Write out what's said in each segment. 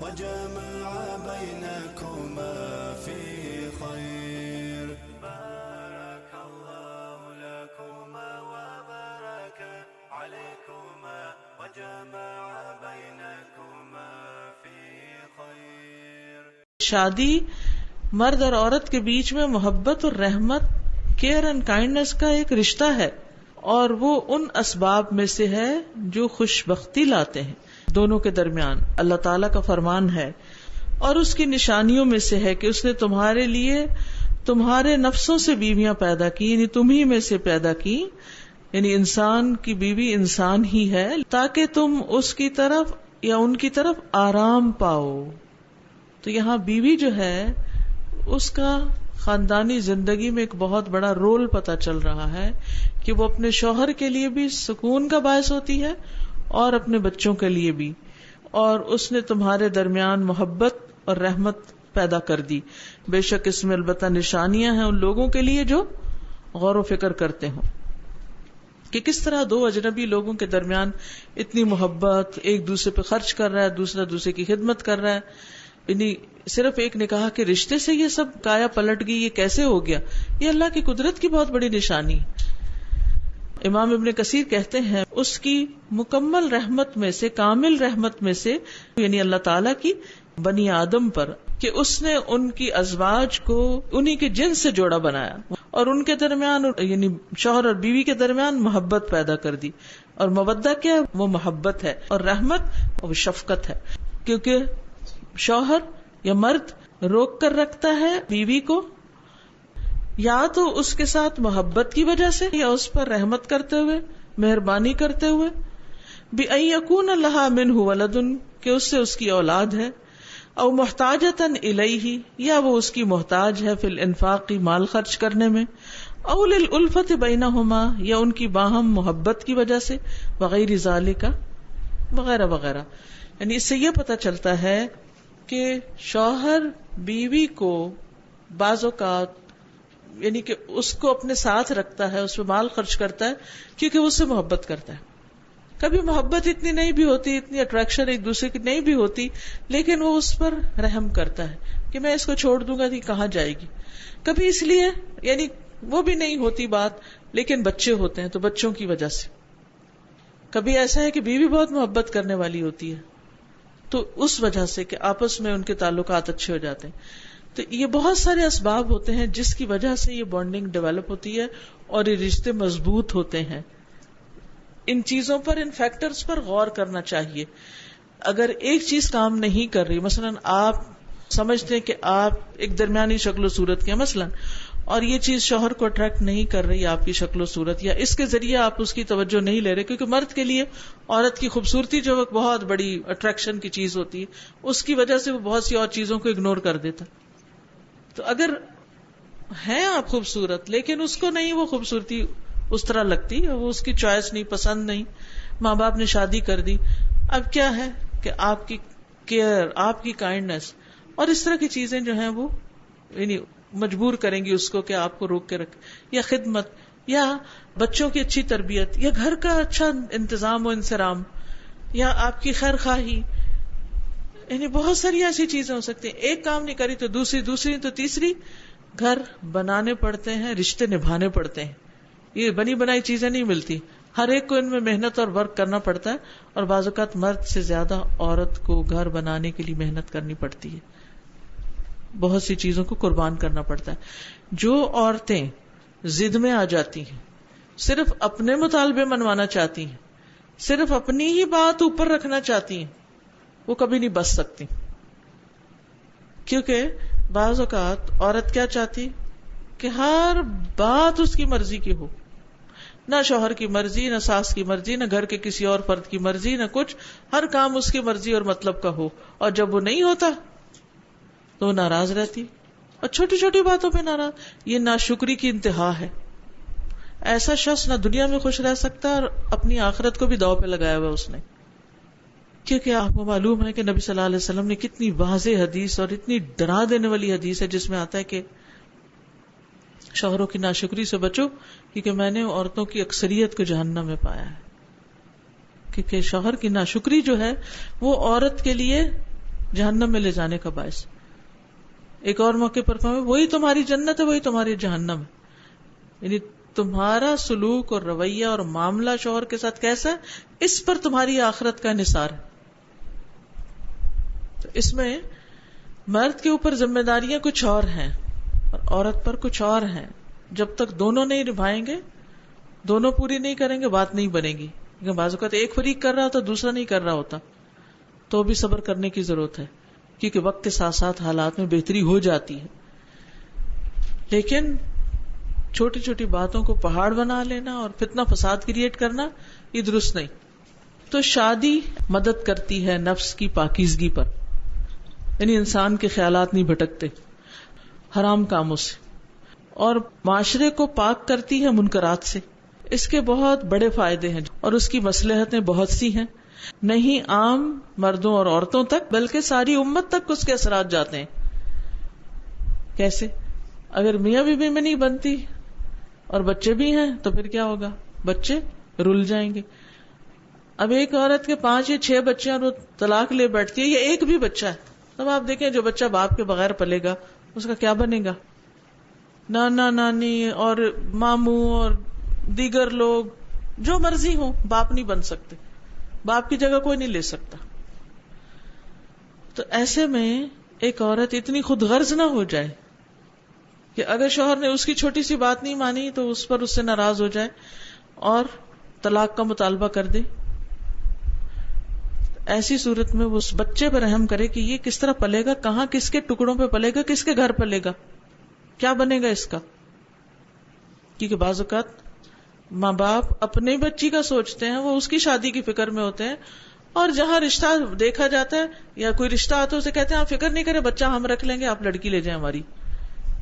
وجمع بينكما في خير. بارك الله لكما وبارك عليكما وجمع بينكما في خير. شادی مرد اور عورت کے بیچ میں محبت اور رحمت، کیئر اینڈ کائنڈنس کا ایک رشتہ ہے، اور وہ ان اسباب میں سے ہے جو خوش بختی لاتے ہیں دونوں کے درمیان. اللہ تعالیٰ کا فرمان ہے اور اس کی نشانیوں میں سے ہے کہ اس نے تمہارے لیے تمہارے نفسوں سے بیویاں پیدا کی، یعنی تمہی میں سے پیدا کی، یعنی انسان کی بیوی انسان ہی ہے، تاکہ تم اس کی طرف یا ان کی طرف آرام پاؤ. تو یہاں بیوی جو ہے اس کا خاندانی زندگی میں ایک بہت بڑا رول پتہ چل رہا ہے کہ وہ اپنے شوہر کے لیے بھی سکون کا باعث ہوتی ہے اور اپنے بچوں کے لیے بھی، اور اس نے تمہارے درمیان محبت اور رحمت پیدا کر دی. بے شک اس میں البتہ نشانیاں ہیں ان لوگوں کے لیے جو غور و فکر کرتے ہوں کہ کس طرح دو اجنبی لوگوں کے درمیان اتنی محبت، ایک دوسرے پہ خرچ کر رہا ہے، دوسرا دوسرے کی خدمت کر رہا ہے. یعنی صرف ایک نکاح کے رشتے سے یہ سب کایا پلٹ گئی، یہ کیسے ہو گیا؟ یہ اللہ کی قدرت کی بہت بڑی نشانی. امام ابن کثیر کہتے ہیں اس کی مکمل رحمت میں سے، کامل رحمت میں سے، یعنی اللہ تعالیٰ کی بنی آدم پر، کہ اس نے ان کی ازواج کو انہی کے جنس سے جوڑا بنایا اور ان کے درمیان، یعنی شوہر اور بیوی کے درمیان محبت پیدا کر دی. اور مودہ کیا ہے؟ وہ محبت ہے، اور رحمت وہ شفقت ہے. کیونکہ شوہر یا مرد روک کر رکھتا ہے بیوی کو یا تو اس کے ساتھ محبت کی وجہ سے یا اس پر رحمت کرتے ہوئے، مہربانی کرتے ہوئے، بِأَن يَكُونَ لَهَا مِنْهُ وَلَدٌ کہ اس سے اس کی اولاد ہے، او محتاجتاً الیہ یا وہ اس کی محتاج ہے، فی الانفاق مال خرچ کرنے میں، او للالفت بینہما یا ان کی باہم محبت کی وجہ سے، وغیر ذالک وغیرہ وغیرہ. یعنی اس سے یہ پتہ چلتا ہے کہ شوہر بیوی کو بعض اوقات، یعنی کہ اس کو اپنے ساتھ رکھتا ہے، اس پہ مال خرچ کرتا ہے کیونکہ وہ اس سے محبت کرتا ہے. کبھی محبت اتنی نہیں بھی ہوتی، اتنی اٹریکشن ایک دوسرے کی نہیں بھی ہوتی، لیکن وہ اس پر رحم کرتا ہے کہ میں اس کو چھوڑ دوں گا تو کہاں جائے گی. کبھی اس لیے، یعنی وہ بھی نہیں ہوتی بات، لیکن بچے ہوتے ہیں تو بچوں کی وجہ سے. کبھی ایسا ہے کہ بیوی بہت محبت کرنے والی ہوتی ہے تو اس وجہ سے کہ آپس میں ان کے تعلقات اچھے ہو جاتے ہیں. تو یہ بہت سارے اسباب ہوتے ہیں جس کی وجہ سے یہ بانڈنگ ڈیولپ ہوتی ہے اور یہ رشتے مضبوط ہوتے ہیں. ان چیزوں پر، ان فیکٹرز پر غور کرنا چاہیے. اگر ایک چیز کام نہیں کر رہی، مثلا آپ سمجھتے ہیں کہ آپ ایک درمیانی شکل و صورت کے، مثلا، اور یہ چیز شوہر کو اٹریکٹ نہیں کر رہی آپ کی شکل و صورت، یا اس کے ذریعے آپ اس کی توجہ نہیں لے رہے، کیونکہ مرد کے لیے عورت کی خوبصورتی جو ایک بہت بڑی اٹریکشن کی چیز ہوتی ہے، اس کی وجہ سے وہ بہت سی اور چیزوں کو اگنور کر دیتا. تو اگر ہیں آپ خوبصورت لیکن اس کو نہیں وہ خوبصورتی اس طرح لگتی، وہ اس کی چوائس نہیں، پسند نہیں، ماں باپ نے شادی کر دی، اب کیا ہے کہ آپ کی کیئر، آپ کی کائنڈنس اور اس طرح کی چیزیں جو ہیں وہ یعنی مجبور کریں گی اس کو کہ آپ کو روک کے رکھے، یا خدمت، یا بچوں کی اچھی تربیت، یا گھر کا اچھا انتظام و انصرام، یا آپ کی خیر خواہی. یعنی بہت ساری ایسی چیزیں ہو سکتی ہیں. ایک کام نہیں کری تو دوسری تو تیسری. گھر بنانے پڑتے ہیں، رشتے نبھانے پڑتے ہیں. یہ بنی بنائی چیزیں نہیں ملتی، ہر ایک کو ان میں محنت اور ورک کرنا پڑتا ہے، اور بعض اوقات مرد سے زیادہ عورت کو گھر بنانے کے لیے محنت کرنی پڑتی ہے، بہت سی چیزوں کو قربان کرنا پڑتا ہے. جو عورتیں ضد میں آ جاتی ہیں، صرف اپنے مطالبے منوانا چاہتی ہیں، صرف اپنی ہی بات اوپر رکھنا چاہتی ہیں، وہ کبھی نہیں بچ سکتی. کیونکہ بعض اوقات عورت کیا چاہتی کہ ہر بات اس کی مرضی کی ہو، نہ شوہر کی مرضی، نہ ساس کی مرضی، نہ گھر کے کسی اور فرد کی مرضی، نہ کچھ، ہر کام اس کی مرضی اور مطلب کا ہو، اور جب وہ نہیں ہوتا تو وہ ناراض رہتی، اور چھوٹی چھوٹی باتوں پہ ناراض. یہ ناشکری کی انتہا ہے. ایسا شخص نہ دنیا میں خوش رہ سکتا اور اپنی آخرت کو بھی داؤ پہ لگایا ہوا اس نے. کیونکہ آپ کو معلوم ہے کہ نبی صلی اللہ علیہ وسلم نے کتنی واضح حدیث اور اتنی ڈرا دینے والی حدیث ہے جس میں آتا ہے کہ شوہروں کی ناشکری سے بچو، کیونکہ میں نے عورتوں کی اکثریت کو جہنم میں پایا ہے. کیونکہ شوہر کی ناشکری جو ہے وہ عورت کے لیے جہنم میں لے جانے کا باعث. ایک اور موقع پر فرمایا وہی تمہاری جنت ہے وہی تمہاری جہنم ہے. یعنی تمہارا سلوک اور رویہ اور معاملہ شوہر کے ساتھ کیسا ہے اس پر تمہاری آخرت کا انحصار ہے. تو اس میں مرد کے اوپر ذمہ داریاں کچھ اور ہیں اور عورت پر کچھ اور ہیں. جب تک دونوں نہیں نبھائیں گے, دونوں پوری نہیں کریں گے, بات نہیں بنے گی. کیونکہ بعض اوقات ایک فریق کر رہا ہوتا دوسرا نہیں کر رہا ہوتا, تو بھی صبر کرنے کی ضرورت ہے, کیونکہ وقت کے ساتھ ساتھ حالات میں بہتری ہو جاتی ہے. لیکن چھوٹی چھوٹی باتوں کو پہاڑ بنا لینا اور فتنہ فساد کریٹ کرنا یہ درست نہیں. تو شادی مدد کرتی ہے نفس کی پاکیزگی پر, یعنی انسان کے خیالات نہیں بھٹکتے حرام کاموں سے, اور معاشرے کو پاک کرتی ہے منکرات سے. اس کے بہت بڑے فائدے ہیں اور اس کی مصلحتیں بہت سی ہیں, نہیں عام مردوں اور عورتوں تک بلکہ ساری امت تک اس کے اثرات جاتے ہیں. کیسے؟ اگر میاں بیوی میں نہیں بنتی اور بچے بھی ہیں تو پھر کیا ہوگا؟ بچے رل جائیں گے. اب ایک عورت کے 5 یا 6 بچے اور وہ طلاق لے بیٹھتی ہے, یہ ایک بھی بچہ ہے, تب آپ دیکھیں جو بچہ باپ کے بغیر پلے گا اس کا کیا بنے گا؟ نانا نانی اور ماموں اور دیگر لوگ جو مرضی ہوں باپ نہیں بن سکتے, باپ کی جگہ کوئی نہیں لے سکتا. تو ایسے میں ایک عورت اتنی خود غرض نہ ہو جائے کہ اگر شوہر نے اس کی چھوٹی سی بات نہیں مانی تو اس پر اس سے ناراض ہو جائے اور طلاق کا مطالبہ کر دے. ایسی صورت میں وہ اس بچے پر رحم کرے کہ یہ کس طرح پلے گا, کہاں کس کے ٹکڑوں پہ پلے گا, کس کے گھر پلے گا, کیا بنے گا اس کا. کیونکہ بعض اوقات ماں باپ اپنے بچی کا سوچتے ہیں, وہ اس کی شادی کی فکر میں ہوتے ہیں, اور جہاں رشتہ دیکھا جاتا ہے یا کوئی رشتہ آتا ہے اسے کہتے ہیں آپ فکر نہیں کریں بچہ ہم رکھ لیں گے, آپ لڑکی لے جائیں ہماری.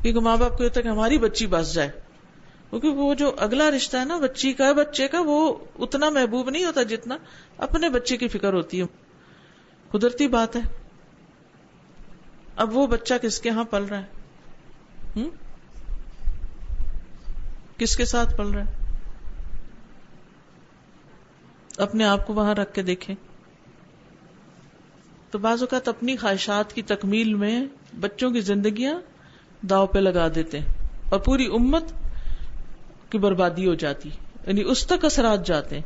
کیونکہ ماں باپ کو ہوتا ہے کہ ہماری بچی بس جائے, کیونکہ وہ جو اگلا رشتہ ہے نا بچی کا بچے کا وہ اتنا محبوب نہیں ہوتا جتنا اپنے بچے کی فکر ہوتی ہے. قدرتی بات ہے. اب وہ بچہ کس کے ہاں پل رہا ہے, کس کے ساتھ پل رہا ہے, اپنے آپ کو وہاں رکھ کے دیکھیں. تو بعض اوقات اپنی خواہشات کی تکمیل میں بچوں کی زندگیاں داؤ پہ لگا دیتے ہیں اور پوری امت کی بربادی ہو جاتی, یعنی اس تک اثرات جاتے ہیں,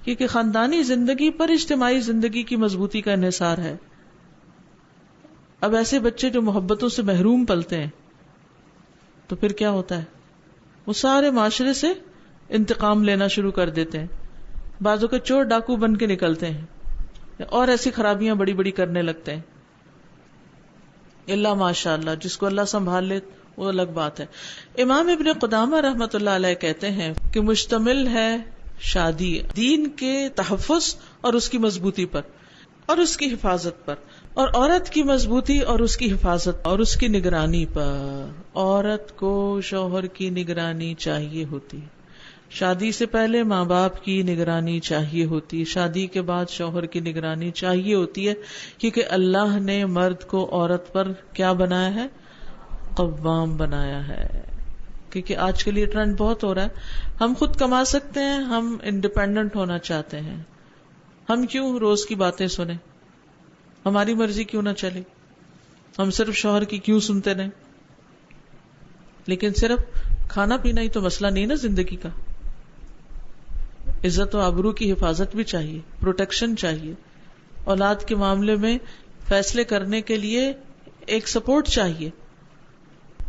کیونکہ خاندانی زندگی پر اجتماعی زندگی کی مضبوطی کا انحصار ہے. اب ایسے بچے جو محبتوں سے محروم پلتے ہیں تو پھر کیا ہوتا ہے, وہ سارے معاشرے سے انتقام لینا شروع کر دیتے ہیں. بعضوں کے چور ڈاکو بن کے نکلتے ہیں اور ایسی خرابیاں بڑی بڑی کرنے لگتے ہیں. اللہ ماشاء اللہ, جس کو اللہ سنبھال لے وہ الگ بات ہے. امام ابن قدامہ رحمۃ اللہ علیہ کہتے ہیں کہ مشتمل ہے شادی دین کے تحفظ اور اس کی مضبوطی پر اور اس کی حفاظت پر, اور عورت کی مضبوطی اور اس کی حفاظت اور اس کی نگرانی پر. عورت کو شوہر کی نگرانی چاہیے ہوتی, شادی سے پہلے ماں باپ کی نگرانی چاہیے ہوتی, شادی کے بعد شوہر کی نگرانی چاہیے ہوتی ہے, کیونکہ اللہ نے مرد کو عورت پر کیا بنایا ہے؟ قوام بنایا ہے. کیونکہ آج کے لیے ٹرینڈ بہت ہو رہا ہے, ہم خود کما سکتے ہیں, ہم انڈیپینڈنٹ ہونا چاہتے ہیں, ہم کیوں روز کی باتیں سنیں, ہماری مرضی کیوں نہ چلے, ہم صرف شوہر کی کیوں سنتے رہیں. لیکن صرف کھانا پینا ہی تو مسئلہ نہیں نا زندگی کا, عزت و آبرو کی حفاظت بھی چاہیے, پروٹیکشن چاہیے, اولاد کے معاملے میں فیصلے کرنے کے لیے ایک سپورٹ چاہیے,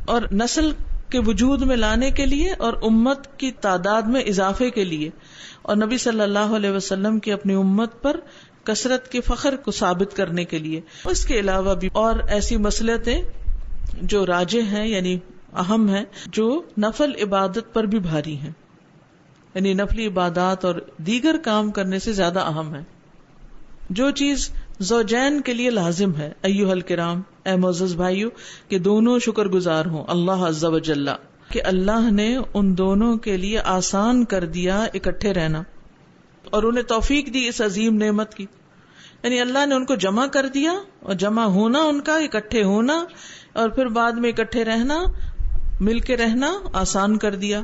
اور نسل کے وجود میں لانے کے لیے اور امت کی تعداد میں اضافے کے لیے, اور نبی صلی اللہ علیہ وسلم کی اپنی امت پر کثرت کے فخر کو ثابت کرنے کے لیے. اس کے علاوہ بھی اور ایسی مصلحتیں جو راجح ہیں یعنی اہم ہیں, جو نفل عبادت پر بھی بھاری ہیں, یعنی نفلی عبادات اور دیگر کام کرنے سے زیادہ اہم ہے. جو چیز زوجین کے لیے لازم ہے, ایھا الکرام, اے معزز بھائیو, کہ دونوں شکر گزار ہوں اللہ عز و جل, کہ اللہ نے ان دونوں کے لیے آسان کر دیا اکٹھے رہنا اور انہیں توفیق دی اس عظیم نعمت کی. یعنی اللہ نے ان کو جمع کر دیا, اور جمع ہونا ان کا, اکٹھے ہونا, اور پھر بعد میں اکٹھے رہنا, مل کے رہنا آسان کر دیا,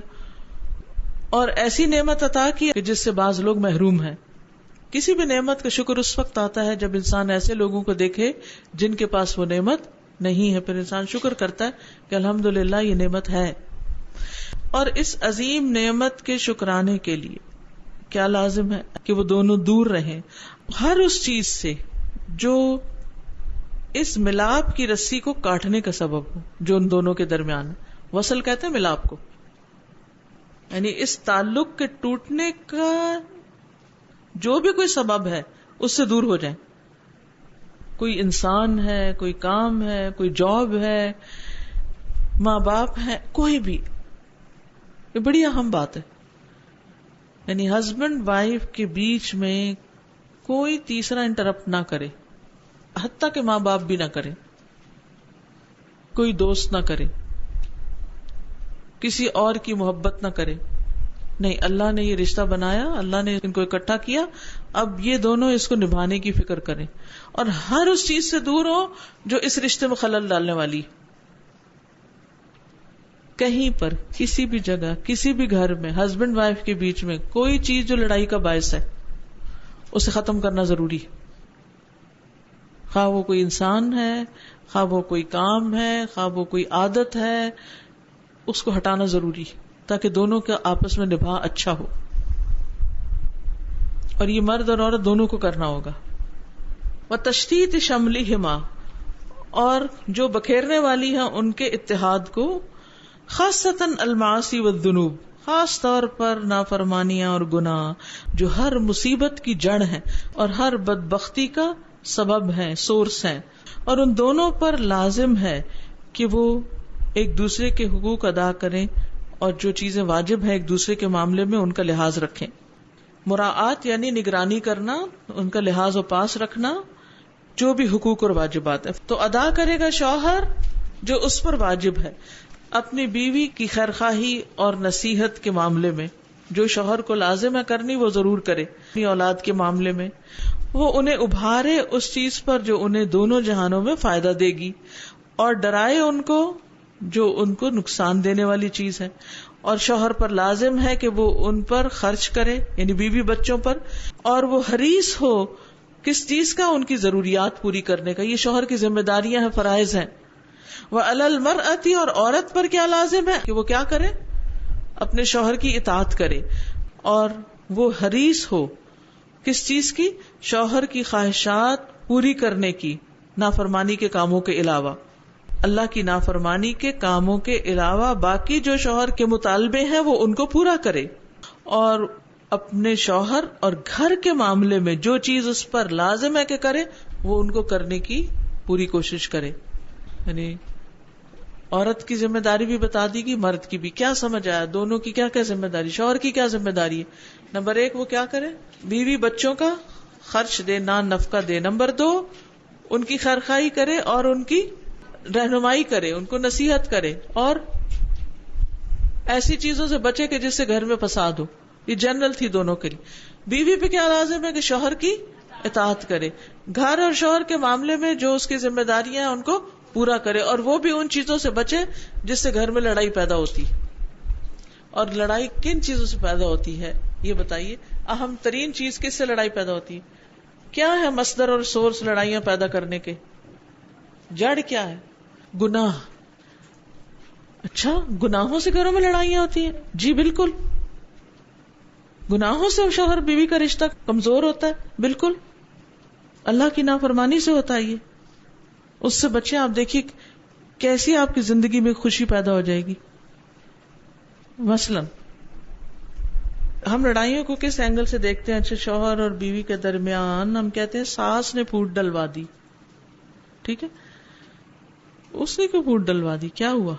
اور ایسی نعمت عطا کی کہ جس سے بعض لوگ محروم ہیں. کسی بھی نعمت کا شکر اس وقت آتا ہے جب انسان ایسے لوگوں کو دیکھے جن کے پاس وہ نعمت نہیں ہے، پھر انسان شکر کرتا ہے کہ الحمدللہ یہ نعمت ہے. اور اس عظیم نعمت کے شکرانے کے لیے کیا لازم ہے کہ وہ دونوں دور رہیں ہر اس چیز سے جو اس ملاپ کی رسی کو کاٹنے کا سبب ہو جو ان دونوں کے درمیان ہے. وصل کہتے ہیں ملاپ کو، یعنی اس تعلق کے ٹوٹنے کا جو بھی کوئی سبب ہے اس سے دور ہو جائیں. کوئی انسان ہے، کوئی کام ہے، کوئی جاب ہے، ماں باپ ہے، کوئی بھی. یہ بڑی اہم بات ہے. یعنی ہسبینڈ وائف کے بیچ میں کوئی تیسرا انٹرپٹ نہ کرے، حتیٰ کہ ماں باپ بھی نہ کرے، کوئی دوست نہ کرے، کسی اور کی محبت نہ کرے. نہیں، اللہ نے یہ رشتہ بنایا، اللہ نے ان کو اکٹھا کیا، اب یہ دونوں اس کو نبھانے کی فکر کریں اور ہر اس چیز سے دور ہو جو اس رشتے میں خلل ڈالنے والی. کہیں پر کسی بھی جگہ کسی بھی گھر میں ہسبینڈ وائف کے بیچ میں کوئی چیز جو لڑائی کا باعث ہے اسے ختم کرنا ضروری. خواہ وہ کوئی انسان ہے، خواہ وہ کوئی کام ہے، خواہ وہ کوئی عادت ہے، اس کو ہٹانا ضروری تاکہ دونوں کا آپس میں نبھا اچھا ہو. اور یہ مرد اور عورت دونوں کو کرنا ہوگا. وَتَشْتِيتِ شَمْلِهِمَا، اور جو بکھیرنے والی ہیں ان کے اتحاد کو، خاصتاً المعاصی والذنوب، خاص طور پر نافرمانیاں اور گناہ جو ہر مصیبت کی جڑ ہیں اور ہر بدبختی کا سبب ہیں، سورس ہیں. اور ان دونوں پر لازم ہے کہ وہ ایک دوسرے کے حقوق ادا کریں اور جو چیزیں واجب ہیں ایک دوسرے کے معاملے میں ان کا لحاظ رکھیں. مراعات یعنی نگرانی کرنا، ان کا لحاظ و پاس رکھنا، جو بھی حقوق اور واجبات ہیں تو ادا کرے گا شوہر جو اس پر واجب ہے. اپنی بیوی کی خیرخواہی اور نصیحت کے معاملے میں جو شوہر کو لازم ہے کرنی وہ ضرور کرے. اپنی اولاد کے معاملے میں وہ انہیں ابھارے اس چیز پر جو انہیں دونوں جہانوں میں فائدہ دے گی اور ڈرائے ان کو جو ان کو نقصان دینے والی چیز ہے. اور شوہر پر لازم ہے کہ وہ ان پر خرچ کرے، یعنی بیوی بچوں پر، اور وہ حریص ہو کس چیز کا، ان کی ضروریات پوری کرنے کا. یہ شوہر کی ذمہ داریاں ہیں، فرائض ہیں. وَعَلَى الْمَرْأَةِ، اور عورت پر کیا لازم ہے کہ وہ کیا کرے، اپنے شوہر کی اطاعت کرے اور وہ حریص ہو کس چیز کی، شوہر کی خواہشات پوری کرنے کی، نافرمانی کے کاموں کے علاوہ. اللہ کی نافرمانی کے کاموں کے علاوہ باقی جو شوہر کے مطالبے ہیں وہ ان کو پورا کرے، اور اپنے شوہر اور گھر کے معاملے میں جو چیز اس پر لازم ہے کہ کرے وہ ان کو کرنے کی پوری کوشش کرے. یعنی عورت کی ذمہ داری بھی بتا دی گی، مرد کی بھی. کیا سمجھ آیا؟ دونوں کی کیا کیا ذمہ داری، شوہر کی کیا ذمہ داری ہے؟ نمبر 1 وہ کیا کرے، بیوی بچوں کا خرچ دے، نان نفقہ دے. نمبر 2 ان کی خیرخواہی کرے اور ان کی رہنمائی کرے، ان کو نصیحت کرے اور ایسی چیزوں سے بچے کہ جس سے گھر میں فساد ہو. یہ جنرل تھی دونوں کے لیے. بیوی پہ کیا لازم ہے کہ شوہر کی اطاعت کرے، گھر اور شوہر کے معاملے میں جو اس کی ذمہ داریاں ہیں ان کو پورا کرے، اور وہ بھی ان چیزوں سے بچے جس سے گھر میں لڑائی پیدا ہوتی. اور لڑائی کن چیزوں سے پیدا ہوتی ہے یہ بتائیے. اہم ترین چیز کس سے لڑائی پیدا ہوتی ہے؟ کیا ہے مصدر اور سورس لڑائیاں پیدا کرنے کے؟ جڑ کیا ہے؟ گناہ. اچھا، گناہوں سے گھروں میں لڑائیاں ہوتی ہیں؟ جی بالکل. گناہوں سے شوہر بیوی کا رشتہ کمزور ہوتا ہے، بالکل. اللہ کی نافرمانی سے ہوتا ہے یہ. اس سے بچے. آپ دیکھیے کیسی آپ کی زندگی میں خوشی پیدا ہو جائے گی. مثلا ہم لڑائیوں کو کس اینگل سے دیکھتے ہیں؟ اچھا، شوہر اور بیوی کے درمیان ہم کہتے ہیں ساس نے پھوٹ ڈلوا دی. ٹھیک ہے، اس نے کیوں پھوٹ ڈلوا دی؟ کیا ہوا؟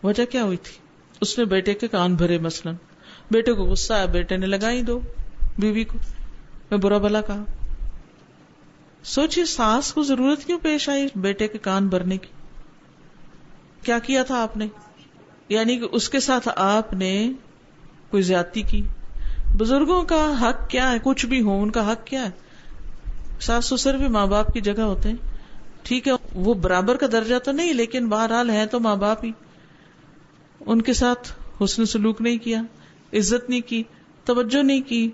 وجہ کیا ہوئی تھی؟ اس نے بیٹے کے کان بھرے. مثلا بیٹے کو غصہ آیا، بیٹے نے لگائی دو بیوی کو، میں برا بھلا کہا. سوچئے ساس کو ضرورت کیوں پیش آئی بیٹے کے کان بھرنے کی؟ کیا کیا تھا آپ نے؟ یعنی کہ اس کے ساتھ آپ نے کوئی زیادتی کی. بزرگوں کا حق کیا ہے؟ کچھ بھی ہو ان کا حق کیا ہے؟ ساس سسر بھی ماں باپ کی جگہ ہوتے ہیں. ٹھیک ہے، وہ برابر کا درجہ تو نہیں، لیکن بہرحال ہے تو ماں باپ ہی. ان کے ساتھ حسن سلوک نہیں کیا، عزت نہیں کی، توجہ نہیں کی،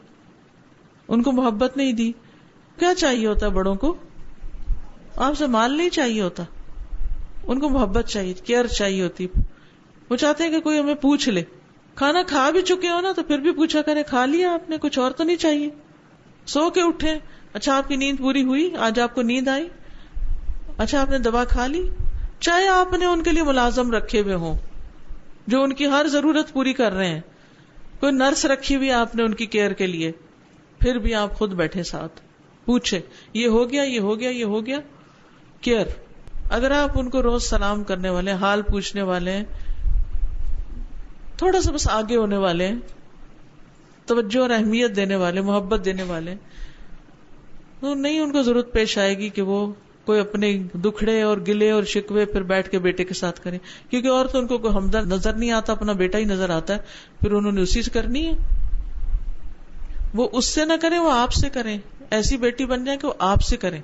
ان کو محبت نہیں دی. کیا چاہیے ہوتا ہے بڑوں کو؟ آپ سے مال نہیں چاہیے ہوتا، ان کو محبت چاہیے، کیئر چاہیے ہوتی. وہ چاہتے ہیں کہ کوئی ہمیں پوچھ لے. کھانا کھا بھی چکے ہو نا تو پھر بھی پوچھا کرے کھا لیا آپ نے، کچھ اور تو نہیں چاہیے. سو کے اٹھے، اچھا آپ کی نیند پوری ہوئی، آج آپ کو نیند آئی، اچھا آپ نے دوا کھا لی. چاہے آپ نے ان کے لیے ملازم رکھے ہوئے ہوں جو ان کی ہر ضرورت پوری کر رہے ہیں، کوئی نرس رکھی ہوئی آپ نے ان کی کیئر کے لیے، پھر بھی آپ خود بیٹھے ساتھ پوچھے یہ ہو گیا، یہ ہو گیا، یہ ہو گیا. کیئر. اگر آپ ان کو روز سلام کرنے والے، حال پوچھنے والے ہیں، تھوڑا سا بس آگے ہونے والے ہیں، توجہ اور اہمیت دینے والے، محبت دینے والے، تو نہیں ان کو ضرورت پیش آئے گی کہ وہ کوئی اپنے دکھڑے اور گلے اور شکوے پھر بیٹھ کے بیٹے کے ساتھ کریں، کیونکہ اور تو ان کو کوئی ہمدرد نظر نہیں آتا، اپنا بیٹا ہی نظر آتا ہے، پھر انہوں نے اسی سے کرنی ہے. وہ اس سے نہ کریں، وہ آپ سے کریں. ایسی بیٹی بن جائے کہ وہ آپ سے کریں.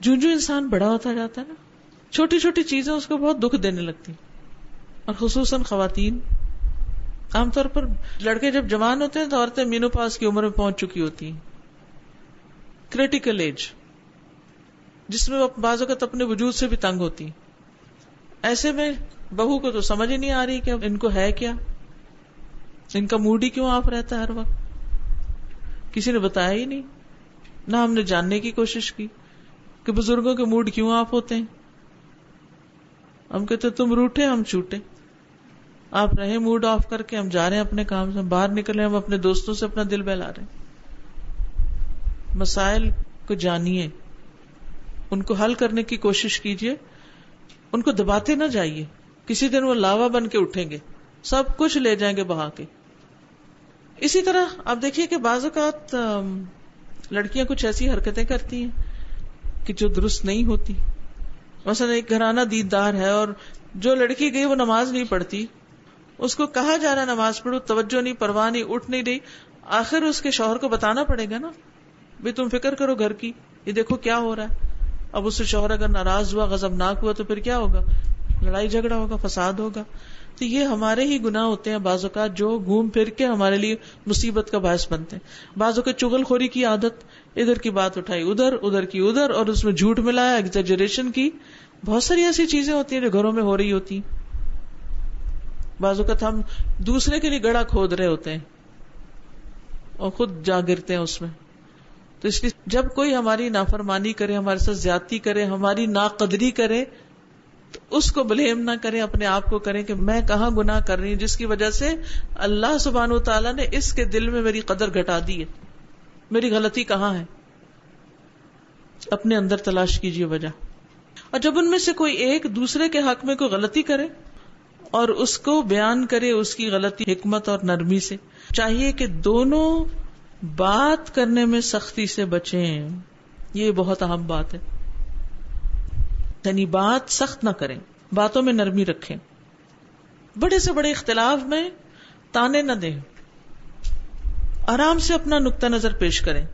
جو انسان بڑا ہوتا جاتا ہے نا، چھوٹی چھوٹی چیزیں اس کو بہت دکھ دینے لگتی، اور خصوصاً خواتین. عام طور پر لڑکے جب جوان ہوتے ہیں تو عورتیں مینوپاز کی عمر میں پہنچ چکی ہوتی ہیں، کریٹیکل ایج، جس میں وہ بعض اوقات اپنے وجود سے بھی تنگ ہوتی ہیں. ایسے میں بہو کو تو سمجھ ہی نہیں آ رہی کہ ان کو ہے کیا، ان کا موڈ ہی کیوں آف رہتا ہے ہر وقت. کسی نے بتایا ہی نہیں، نہ ہم نے جاننے کی کوشش کی کہ بزرگوں کے موڈ کیوں آف ہوتے ہیں. ہم کہتے تم روٹھے ہم چھوٹے، آپ رہے موڈ آف کر کے، ہم جا رہے ہیں اپنے کام سے، باہر نکلے، ہم اپنے دوستوں سے اپنا دل بہلا رہے ہیں. مسائل کو جانیے، ان کو حل کرنے کی کوشش کیجیے، ان کو دباتے نہ جائیے. کسی دن وہ لاوا بن کے اٹھیں گے، سب کچھ لے جائیں گے بہا کے. اسی طرح آپ دیکھیے کہ بعض اوقات لڑکیاں کچھ ایسی حرکتیں کرتی ہیں کہ جو درست نہیں ہوتی. مثلا ایک گھرانہ دیندار ہے اور جو لڑکی گئی وہ نماز نہیں پڑھتی، اس کو کہا جا رہا نماز پڑھو، توجہ نہیں، پرواہ نہیں، اٹھ نہیں رہی. آخر اس کے شوہر کو بتانا پڑے گا نا، بھی تم فکر کرو گھر کی، یہ دیکھو کیا ہو رہا ہے. اب اس سے شوہر اگر ناراض ہوا، غضبناک ہوا تو پھر کیا ہوگا؟ لڑائی جھگڑا ہوگا، فساد ہوگا. تو یہ ہمارے ہی گناہ ہوتے ہیں بعض اوقات، جو گھوم پھر کے ہمارے لیے مصیبت کا باعث بنتے ہیں. بعض اوقات چغل خوری کی عادت، ادھر کی بات اٹھائی ادھر، ادھر کی ادھر، اور اس میں جھوٹ ملایا، ایگزیجریشن کی. بہت ساری ایسی چیزیں ہوتی ہیں جو گھروں میں ہو رہی ہوتی ہیں. بعض اوقات ہم دوسرے کے لیے گڑھا کھود رہے ہوتے ہیں اور خود جا گرتے ہیں اس میں. تو اس لیے جب کوئی ہماری نافرمانی کرے، ہمارے ساتھ زیادتی کرے، ہماری ناقدری کرے، تو اس کو بلیم نہ کریں، اپنے آپ کو کریں کہ میں کہاں گناہ کر رہی ہوں جس کی وجہ سے اللہ سبحانہ و تعالیٰ نے اس کے دل میں میری قدر گھٹا دی ہے. میری غلطی کہاں ہے؟ اپنے اندر تلاش کیجیے وجہ. اور جب ان میں سے کوئی ایک دوسرے کے حق میں کوئی غلطی کرے اور اس کو بیان کرے، اس کی غلطی حکمت اور نرمی سے، چاہیے کہ دونوں بات کرنے میں سختی سے بچیں. یہ بہت اہم بات ہے، یعنی بات سخت نہ کریں، باتوں میں نرمی رکھیں. بڑے سے بڑے اختلاف میں تانے نہ دیں، آرام سے اپنا نقطہ نظر پیش کریں.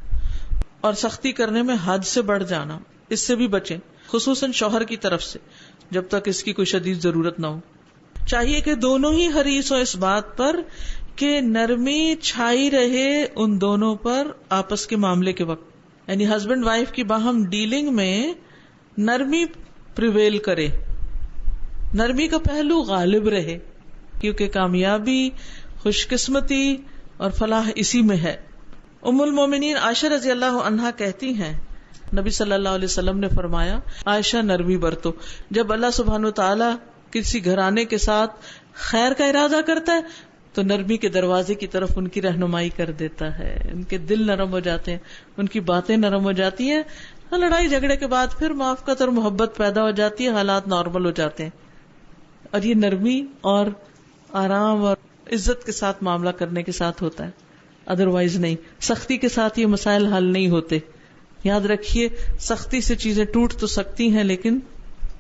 اور سختی کرنے میں حد سے بڑھ جانا، اس سے بھی بچیں، خصوصاً شوہر کی طرف سے، جب تک اس کی کوئی شدید ضرورت نہ ہو. چاہیے کہ دونوں ہی حریص ہوں اس بات پر کہ نرمی چھائی رہے ان دونوں پر آپس کے معاملے کے وقت. یعنی ہسبینڈ وائف کی باہم ڈیلنگ میں نرمی پریویل کرے، نرمی کا پہلو غالب رہے، کیونکہ کامیابی، خوش قسمتی اور فلاح اسی میں ہے. ام المومنین عائشہ رضی اللہ عنہا کہتی ہیں، نبی صلی اللہ علیہ وسلم نے فرمایا، عائشہ نرمی برتو. جب اللہ سبحانہ وتعالی کسی گھرانے کے ساتھ خیر کا ارادہ کرتا ہے تو نرمی کے دروازے کی طرف ان کی رہنمائی کر دیتا ہے. ان کے دل نرم ہو جاتے ہیں، ان کی باتیں نرم ہو جاتی ہیں. لڑائی جھگڑے کے بعد پھر معافقت اور محبت پیدا ہو جاتی ہے، حالات نارمل ہو جاتے ہیں. اور یہ نرمی اور آرام اور عزت کے ساتھ معاملہ کرنے کے ساتھ ہوتا ہے، ادروائز نہیں. سختی کے ساتھ یہ مسائل حل نہیں ہوتے. یاد رکھیے، سختی سے چیزیں ٹوٹ تو سکتی ہیں لیکن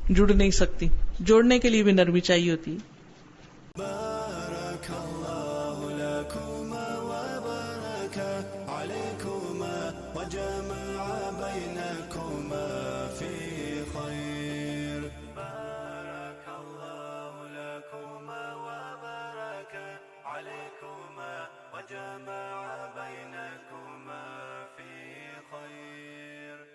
جڑ نہیں سکتی. جوڑنے کے لیے بھی نرمی چاہیے ہوتی ہے. بارك الله لكما وبارك عليكما وجمع بينكما في خير. بارك الله لكما وبارك عليكما وجمع بينكما